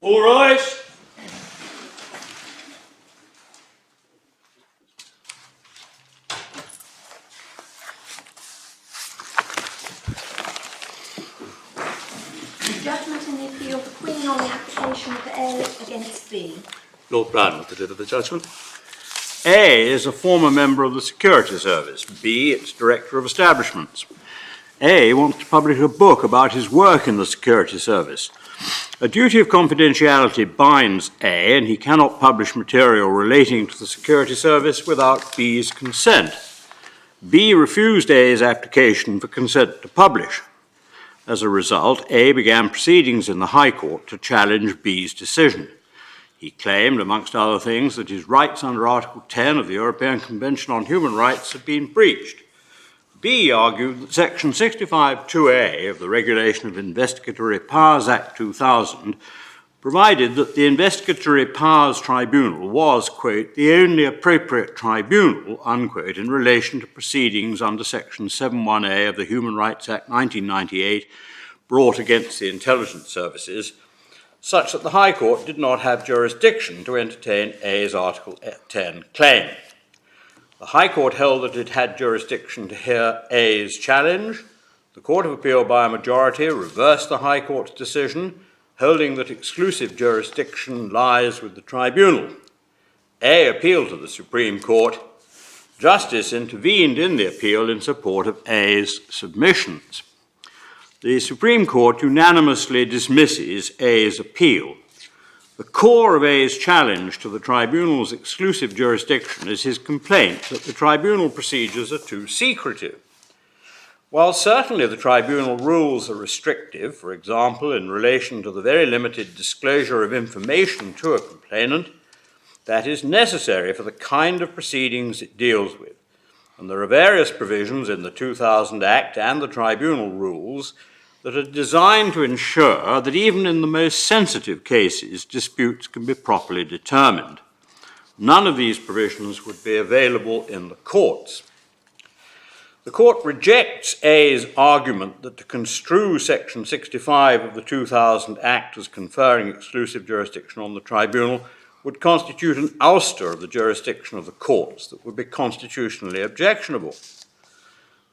All rise. Judgment in the appeal, the Queen on the application of A against B. Lord Brown will deliver the judgment. A is a former member of the Security Service. B, its Director of Establishments. A wants to publish a book about his work in the Security Service. A duty of confidentiality binds A, and he cannot publish material relating to the Security Service without B's consent. B refused A's application for consent to publish. As a result, A began proceedings in the High Court to challenge B's decision. He claimed, amongst other things, that his rights under Article 10 of the European Convention on Human Rights had been breached. B argued that Section 65(2)(a) of the Regulation of Investigatory Powers Act 2000 provided that the Investigatory Powers Tribunal was, quote, the only appropriate tribunal, unquote, in relation to proceedings under Section 71A of the Human Rights Act 1998 brought against the intelligence services, such that the High Court did not have jurisdiction to entertain A's Article 10 claim. The High Court held that it had jurisdiction to hear A's challenge. The Court of Appeal by a majority reversed the High Court's decision, holding that exclusive jurisdiction lies with the tribunal. A appealed to the Supreme Court. Justice intervened in the appeal in support of A's submissions. The Supreme Court unanimously dismisses A's appeal. The core of A's challenge to the tribunal's exclusive jurisdiction is his complaint that the tribunal procedures are too secretive. While certainly the tribunal rules are restrictive, for example, in relation to the very limited disclosure of information to a complainant, that is necessary for the kind of proceedings it deals with. And there are various provisions in the 2000 Act and the tribunal rules that are designed to ensure that even in the most sensitive cases, disputes can be properly determined. None of these provisions would be available in the courts. The Court rejects A's argument that to construe Section 65 of the 2000 Act as conferring exclusive jurisdiction on the tribunal would constitute an ouster of the jurisdiction of the courts that would be constitutionally objectionable.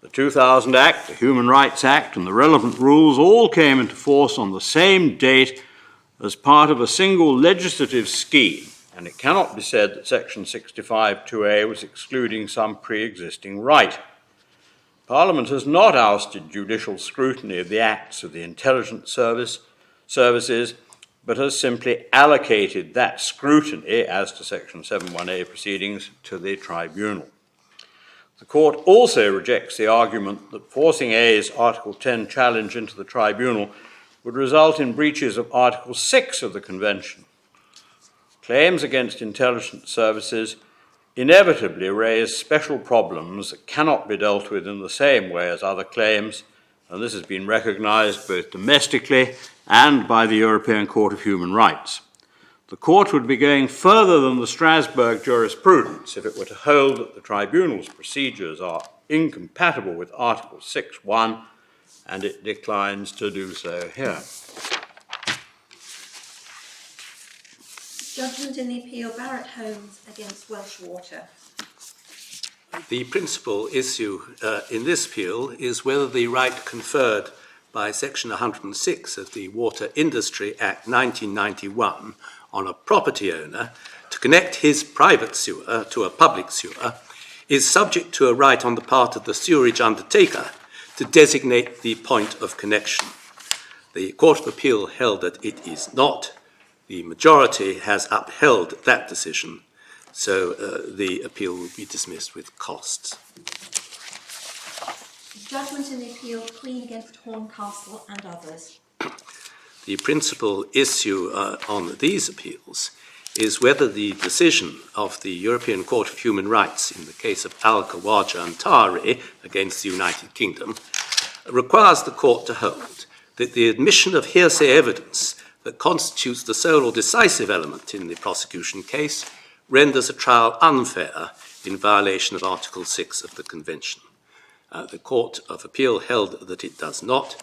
The 2000 Act, the Human Rights Act, and the relevant rules all came into force on the same date as part of a single legislative scheme, and it cannot be said that Section 65(2)(a) was excluding some pre-existing right. Parliament has not ousted judicial scrutiny of the acts of the intelligence services, but has simply allocated that scrutiny, as to Section 71A proceedings, to the tribunal. The Court also rejects the argument that forcing A's Article 10 challenge into the tribunal would result in breaches of Article 6 of the Convention. Claims against intelligence services inevitably raise special problems that cannot be dealt with in the same way as other claims, and this has been recognised both domestically and by the European Court of Human Rights. The Court would be going further than the Strasbourg jurisprudence if it were to hold that the tribunal's procedures are incompatible with Article 6(1), and it declines to do so here. Judgment in the appeal, Barratt Holmes against Welsh Water. The principal issue in this appeal is whether the right conferred by Section 106 of the Water Industry Act 1991 on a property owner to connect his private sewer to a public sewer is subject to a right on the part of the sewerage undertaker to designate the point of connection. The Court of Appeal held that it is not. The majority has upheld that decision, so the appeal will be dismissed with costs. Judgment in the appeal, Queen against Horncastle and others. The principal issue on these appeals is whether the decision of the European Court of Human Rights in the case of Al-Khawaja and Tari against the United Kingdom requires the court to hold that the admission of hearsay evidence that constitutes the sole or decisive element in the prosecution case renders a trial unfair in violation of Article 6 of the Convention. The Court of Appeal held that it does not,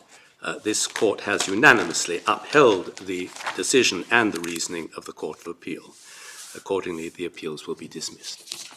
This court has unanimously upheld the decision and the reasoning of the Court of Appeal. Accordingly, the appeals will be dismissed.